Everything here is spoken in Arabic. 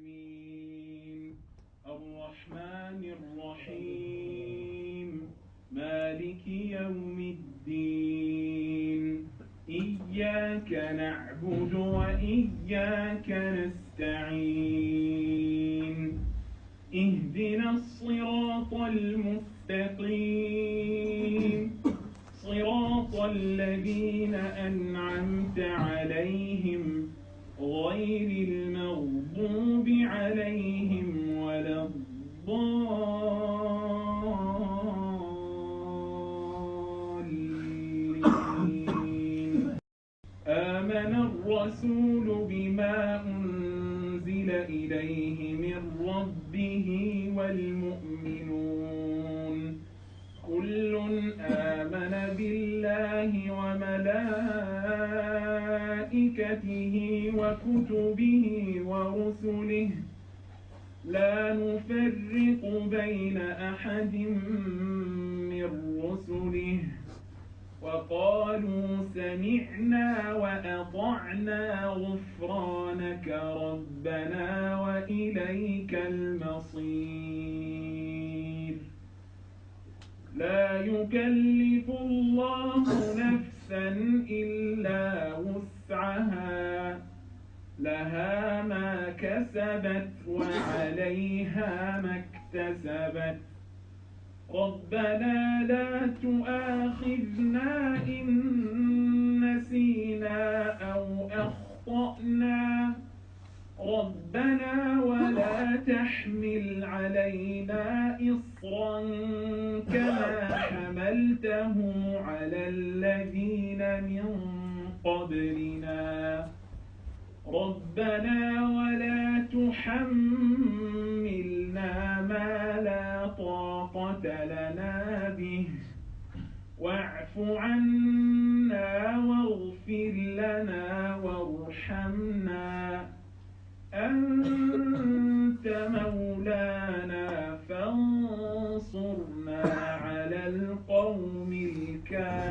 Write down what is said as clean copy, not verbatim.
العالمين الرحمن الرحيم مالك يوم الدين إياك نعبد وإياك نستعين اهدنا الصراط المستقيم صراط الذين أنعمت عليهم غير المغضوب عليهم ولا الضالين آمن الرسول بما أنزل إليه من ربه والمؤمنون كل آمن بالله وملائكته وكتبه ورسله لا نفرق بين أحد من رسله وقالوا سمعنا وأطعنا غفرانك ربنا وإليك المصير لا يكلف الله نفسا إلا وسعها لها ما كسبت وعليها ما اكتسبت ربنا لا تؤاخذنا إن نسينا أو أخطأنا ربنا ولا تحمل علينا إصرا كما حملته على الذين من قبلنا ربنا ولا تحملنا ما لا طاقة لنا به واعف عنا واغفر لنا وارحمنا أنت مولانا فانصرنا على القوم الكافرين